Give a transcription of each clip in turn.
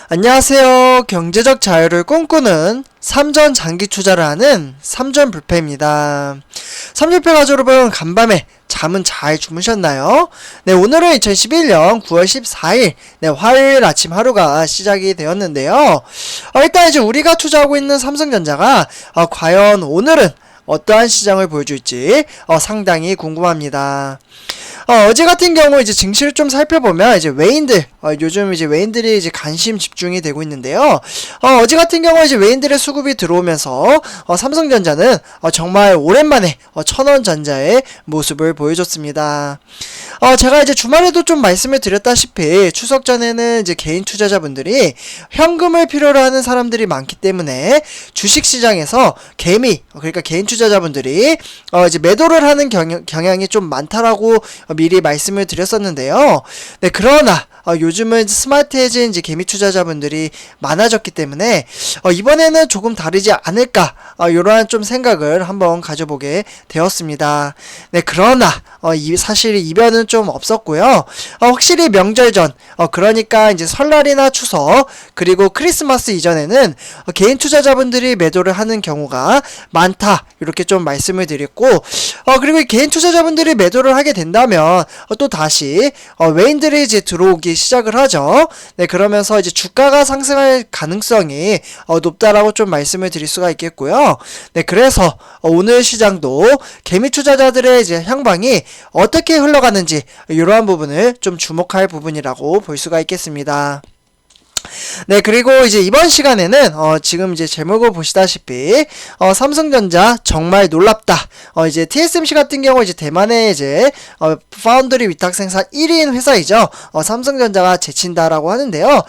안녕하세요. 경제적 자유를 꿈꾸는 삼전 장기 투자를 하는 삼전불패입니다. 삼전불패 가족 여러분, 간밤에 잠은 잘 주무셨나요? 네, 오늘은 2011년 9월 14일 화요일 아침 하루가 시작이 되었는데요. 일단 이제 우리가 투자하고 있는 삼성전자가 과연 오늘은 어떠한 시장을 보여줄지 상당히 궁금합니다. 어제 같은 경우 이제 증시를 좀 살펴보면 이제 외인들, 요즘 이제 외인들이 이제 관심 집중이 되고 있는데요. 어제 같은 경우 이제 외인들의 수급이 들어오면서 삼성전자는 정말 오랜만에 천원전자의 모습을 보여줬습니다. 제가 이제 주말에도 좀 말씀을 드렸다시피 추석 전에는 이제 개인 투자자분들이 현금을 필요로 하는 사람들이 많기 때문에 주식시장에서 그러니까 개인 투자자분들이 이제 매도를 하는 경향이 좀 많다라고 미리 말씀을 드렸었는데요. 네, 그러나 요즘은 스마트해진 이제 개미 투자자분들이 많아졌기 때문에 이번에는 조금 다르지 않을까 이러한 좀 생각을 한번 가져보게 되었습니다. 네, 그러나 사실 이변은 좀 없었고요. 확실히 명절 전 그러니까 이제 설날이나 추석 그리고 크리스마스 이전에는 개인 투자자분들이 매도를 하는 경우가 많다 이렇게 좀 말씀을 드렸고, 그리고 개인 투자자분들이 매도를 하게 된다면 또 다시 외인들이 이제 들어오기 시작을 하죠. 네, 그러면서 이제 주가가 상승할 가능성이 높다라고 좀 말씀을 드릴 수가 있겠고요. 네, 그래서 오늘 시장도 개미 투자자들의 이제 향방이 어떻게 흘러가는지 이러한 부분을 좀 주목할 부분이라고 볼 수가 있겠습니다. 네, 그리고 이제 이번 시간에는 지금 이제 제목을 보시다시피 삼성전자 정말 놀랍다. 이제 TSMC 같은 경우 이제 대만의 이제 파운드리 위탁 생산 1위인 회사이죠. 삼성전자가 제친다라고 하는데요.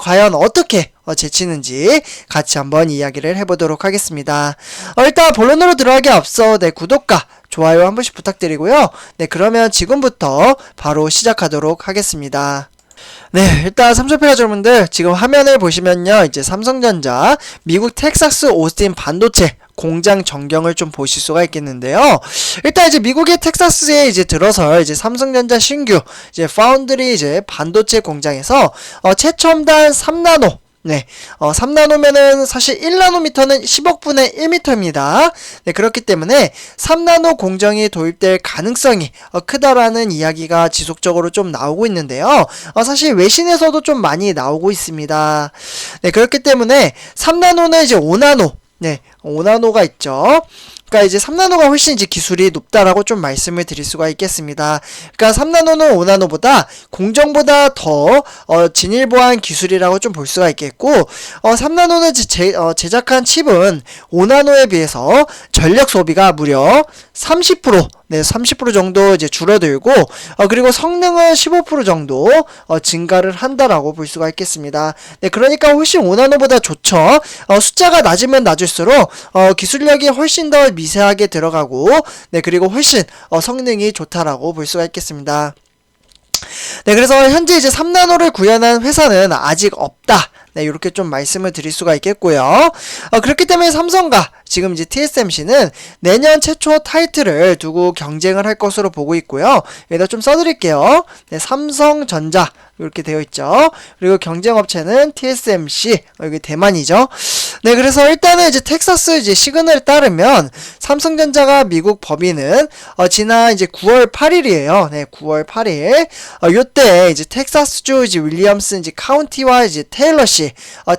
과연 어떻게 제치는지 같이 한번 이야기를 해보도록 하겠습니다. 일단 본론으로 들어가기 앞서 구독과 좋아요 한 번씩 부탁드리고요. 네, 그러면 지금부터 바로 시작하도록 하겠습니다. 네, 일단 삼성패 여러분들 지금 화면을 보시면요, 이제 삼성전자 미국 텍사스 오스틴 반도체 공장 전경을 좀 보실 수가 있겠는데요. 일단 이제 미국의 텍사스에 이제 들어서 이제 삼성전자 신규 이제 파운드리 이제 반도체 공장에서 최첨단 3나노, 네, 3나노면은 사실 1나노미터는 10억분의 1미터입니다. 네, 그렇기 때문에 3나노 공정이 도입될 가능성이 크다라는 이야기가 지속적으로 좀 나오고 있는데요. 사실 외신에서도 좀 많이 나오고 있습니다. 네, 그렇기 때문에 3나노는 이제 5나노, 네, 5나노가 있죠. 그러니까 이제 3나노가 훨씬 이제 기술이 높다라고 좀 말씀을 드릴 수가 있겠습니다. 그러니까 3나노는 5나노보다 공정보다 더 진일보한 기술이라고 좀 볼 수가 있겠고, 3나노는 제작한 칩은 5나노에 비해서 전력 소비가 무려 30%, 네, 30% 정도 이제 줄어들고, 그리고 성능은 15% 정도 증가를 한다라고 볼 수가 있겠습니다. 네, 그러니까 훨씬 5나노보다 좋죠. 숫자가 낮으면 낮을수록 기술력이 훨씬 더 미세하게 들어가고, 네, 그리고 훨씬 성능이 좋다라고 볼 수가 있겠습니다. 네, 그래서 현재 이제 3나노를 구현한 회사는 아직 없다. 네, 이렇게 좀 말씀을 드릴 수가 있겠고요. 그렇기 때문에 삼성과 지금 이제 TSMC는 내년 최초 타이틀을 두고 경쟁을 할 것으로 보고 있고요. 여기다 좀 써드릴게요. 네, 삼성전자 이렇게 되어 있죠. 그리고 경쟁업체는 TSMC, 여기 대만이죠. 네, 그래서 일단은 이제 텍사스 이제 시그널에 따르면 삼성전자가 미국 법인은 지난 이제 9월 8일이에요. 네, 9월 8일. 요때 이제 텍사스주 이제 윌리엄슨 이제 카운티와 이제 테일러시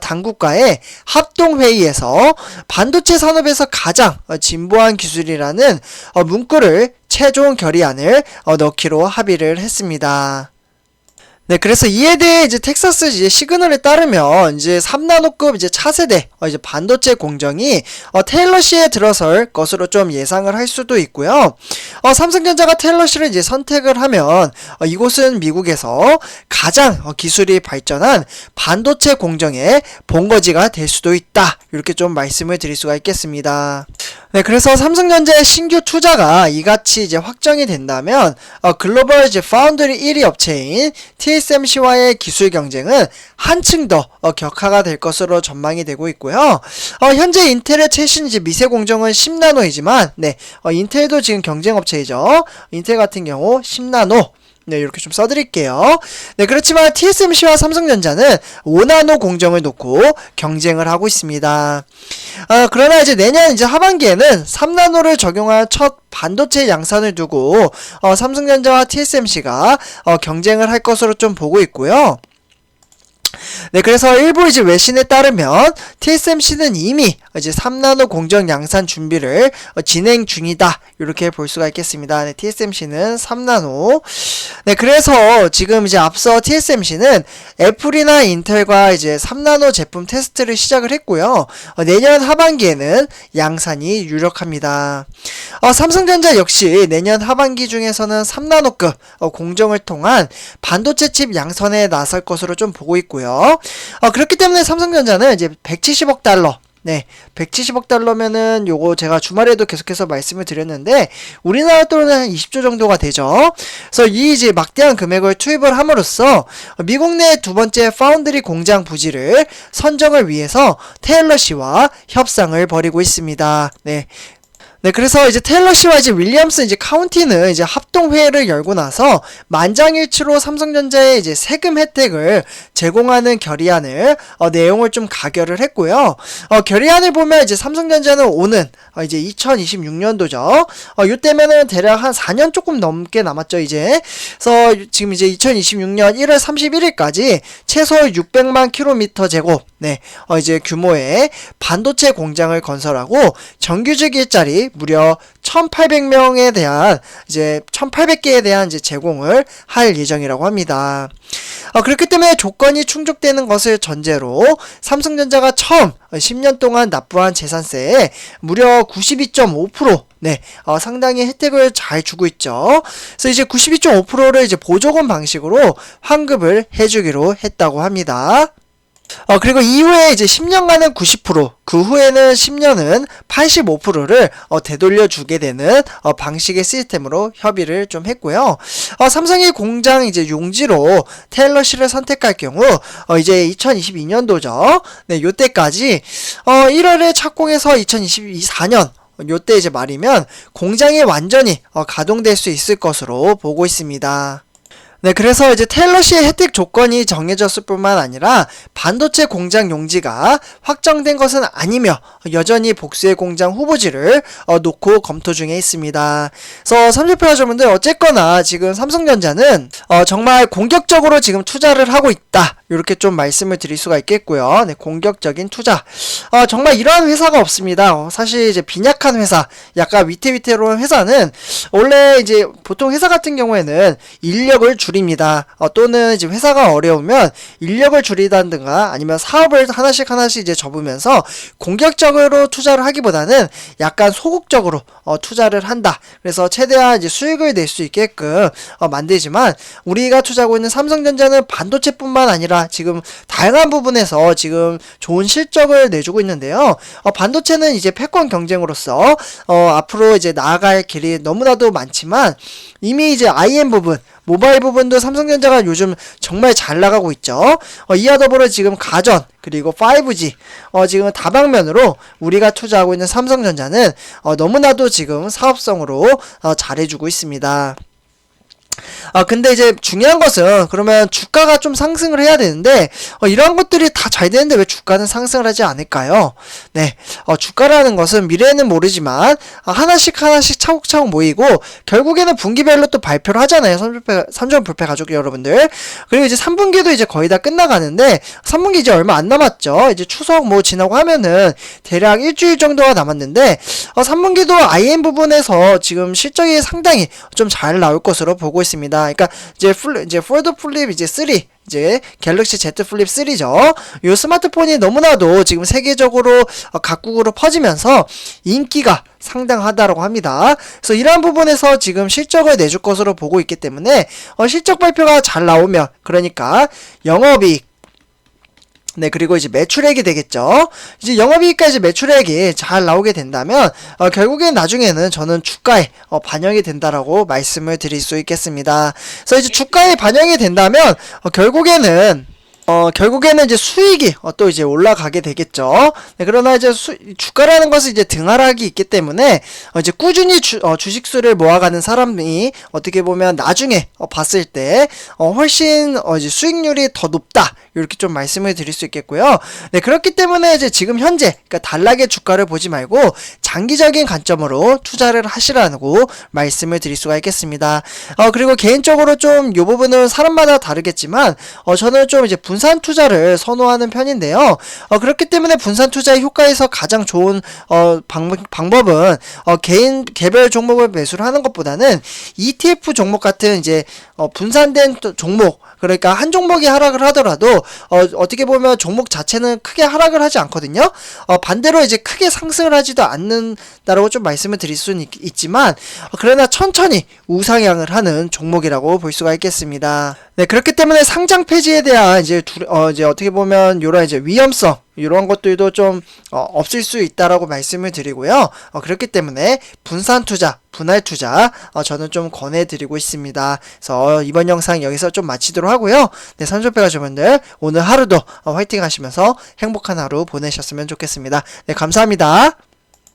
당국과의 합동 회의에서 반도체 산업에서 가장 진보한 기술이라는 문구를 최종 결의안을 넣기로 합의를 했습니다. 네, 그래서 이에 대해 이제 텍사스 이제 시그널에 따르면 이제 3나노급 이제 차세대 이제 반도체 공정이 테일러시에 들어설 것으로 좀 예상을 할 수도 있고요. 삼성전자가 테일러시를 이제 선택을 하면 이곳은 미국에서 가장 기술이 발전한 반도체 공정의 본거지가 될 수도 있다. 이렇게 좀 말씀을 드릴 수가 있겠습니다. 네, 그래서 삼성전자의 신규 투자가 이같이 이제 확정이 된다면 글로벌 이제 파운드리 1위 업체인 TSMC와의 기술 경쟁은 한층 더 격화가 될 것으로 전망이 되고 있고요. 현재 인텔의 최신 이제 미세 공정은 10나노이지만, 네, 인텔도 지금 경쟁 업체이죠. 인텔 같은 경우 10나노. 네, 이렇게 좀 써드릴게요. 네, 그렇지만 TSMC와 삼성전자는 5나노 공정을 놓고 경쟁을 하고 있습니다. 그러나 이제 내년 이제 하반기에는 3나노를 적용한 첫 반도체 양산을 두고 삼성전자와 TSMC가 경쟁을 할 것으로 좀 보고 있고요. 네, 그래서 일부 이제 외신에 따르면 TSMC는 이미 이제 3나노 공정 양산 준비를 진행 중이다. 이렇게 볼 수가 있겠습니다. 네, TSMC는 3나노. 네, 그래서 지금 이제 앞서 TSMC는 애플이나 인텔과 이제 3나노 제품 테스트를 시작을 했고요. 내년 하반기에는 양산이 유력합니다. 삼성전자 역시 내년 하반기 중에서는 3나노급 공정을 통한 반도체 칩 양산에 나설 것으로 좀 보고 있고요. 그렇기 때문에 삼성전자는 이제 170억 달러, 네, 170억 달러면은 요거 제가 주말에도 계속해서 말씀을 드렸는데 우리나라 돈은 한 20조 정도가 되죠. 그래서 이 이제 막대한 금액을 투입을 함으로써 미국 내 두 번째 파운드리 공장 부지를 선정을 위해서 테일러 씨와 협상을 벌이고 있습니다. 네. 네, 그래서 이제 테일러 씨와 이제 윌리엄슨 이제 카운티는 이제 합동회의를 열고 나서 만장일치로 삼성전자의 이제 세금 혜택을 제공하는 결의안을 내용을 좀 가결을 했고요. 결의안을 보면 이제 삼성전자는 오는 이제 2026년도죠. 요때면은 대략 한 4년 조금 넘게 남았죠, 이제. 그래서 지금 이제 2026년 1월 31일까지 최소 600만 킬로미터 제곱, 네, 이제 규모의 반도체 공장을 건설하고 정규직 일자리 무려 1,800명에 대한 이제 1,800개에 대한 이제 제공을 할 예정이라고 합니다. 그렇기 때문에 조건이 충족되는 것을 전제로 삼성전자가 처음 10년 동안 납부한 재산세에 무려 92.5%, 네, 상당히 혜택을 잘 주고 있죠. 그래서 이제 92.5%를 이제 보조금 방식으로 환급을 해주기로 했다고 합니다. 그리고 이후에 이제 10년간은 90%, 그 후에는 10년은 85%를 되돌려주게 되는 방식의 시스템으로 협의를 좀 했고요. 삼성의 공장 이제 용지로 테일러 씨를 선택할 경우 이제 2022년도죠. 네, 요때까지 1월에 착공해서 2024년 요때 이제 말이면 공장이 완전히 가동될 수 있을 것으로 보고 있습니다. 네, 그래서 이제 테일러 씨의 혜택 조건이 정해졌을 뿐만 아니라 반도체 공장 용지가 확정된 것은 아니며 여전히 복수의 공장 후보지를 놓고 검토 중에 있습니다. 그래서 삼성전자분들 어쨌거나 지금 삼성전자는 정말 공격적으로 지금 투자를 하고 있다. 이렇게 좀 말씀을 드릴 수가 있겠고요. 네, 공격적인 투자. 정말 이러한 회사가 없습니다. 사실 이제 빈약한 회사, 약간 위태위태로운 회사는 원래 이제 보통 회사 같은 경우에는 인력을 줄입니다. 또는 이제 회사가 어려우면 인력을 줄이다든가 아니면 사업을 하나씩 이제 접으면서 공격적으로 투자를 하기보다는 약간 소극적으로 투자를 한다. 그래서 최대한 이제 수익을 낼 수 있게끔 만들지만 우리가 투자하고 있는 삼성전자는 반도체뿐만 아니라 지금 다양한 부분에서 지금 좋은 실적을 내주고 있는데요. 반도체는 이제 패권 경쟁으로서 앞으로 이제 나아갈 길이 너무나도 많지만 이미 이제 IM 부분, 모바일 부분도 삼성전자가 요즘 정말 잘 나가고 있죠. 이와 더불어 지금 가전 그리고 5G 지금 다방면으로 우리가 투자하고 있는 삼성전자는 너무나도 지금 사업성으로 잘해주고 있습니다. 근데 이제 중요한 것은 그러면 주가가 좀 상승을 해야 되는데 이러한 것들이 다 잘 되는데 왜 주가는 상승을 하지 않을까요? 네, 주가라는 것은 미래에는 모르지만 하나씩 차곡차곡 모이고 결국에는 분기별로 또 발표를 하잖아요. 삼성불패 가족 여러분들. 그리고 이제 3분기도 이제 거의 다 끝나가는데 3분기 이제 얼마 안 남았죠. 이제 추석 뭐 지나고 하면은 대략 일주일 정도가 남았는데 3분기도 IM 부분에서 지금 실적이 상당히 좀 잘 나올 것으로 보고 있습니다. 그러니까 이제 폴드 플립 이제 3 이제 갤럭시 Z 플립 3죠. 이 스마트폰이 너무나도 지금 세계적으로 각국으로 퍼지면서 인기가 상당하다고 합니다. 그래서 이러한 부분에서 지금 실적을 내줄 것으로 보고 있기 때문에 실적 발표가 잘 나오면 그러니까 영업이익 네, 그리고 이제 매출액이 되겠죠. 이제 영업이익과 이제 매출액이 잘 나오게 된다면 결국엔 나중에는 저는 주가에 반영이 된다라고 말씀을 드릴 수 있겠습니다. 그래서 이제 주가에 반영이 된다면 결국에는 결국에는 이제 수익이 또 이제 올라가게 되겠죠. 네, 그러나 이제 주가라는 것은 이제 등하락이 있기 때문에 이제 꾸준히 주식수를 모아가는 사람이 어떻게 보면 나중에 봤을 때 훨씬 이제 수익률이 더 높다. 이렇게 좀 말씀을 드릴 수 있겠고요. 네, 그렇기 때문에 이제 지금 현재 그러니까 단락의 주가를 보지 말고 장기적인 관점으로 투자를 하시라고 말씀을 드릴 수가 있겠습니다. 그리고 개인적으로 좀 이 부분은 사람마다 다르겠지만 저는 좀 이제 분산 투자를 선호하는 편인데요. 그렇기 때문에 분산 투자의 효과에서 가장 좋은 방법은 개별 종목을 매수를 하는 것보다는 ETF 종목 같은 이제 분산된 종목, 그러니까 한 종목이 하락을 하더라도 어떻게 보면 종목 자체는 크게 하락을 하지 않거든요. 반대로 이제 크게 상승을 하지도 않는다라고 좀 말씀을 드릴 수는 있지만 그러나 천천히 우상향을 하는 종목이라고 볼 수가 있겠습니다. 네, 그렇기 때문에 상장 폐지에 대한 이제 이제 어떻게 보면 요런 이제 위험성 이런 것들도 좀 없을 수 있다라고 말씀을 드리고요. 그렇기 때문에 분산 투자, 분할 투자 저는 좀 권해드리고 있습니다. 그래서 이번 영상 여기서 좀 마치도록 하고요. 네, 삼촌배 가족분들 오늘 하루도 화이팅 하시면서 행복한 하루 보내셨으면 좋겠습니다. 네, 감사합니다.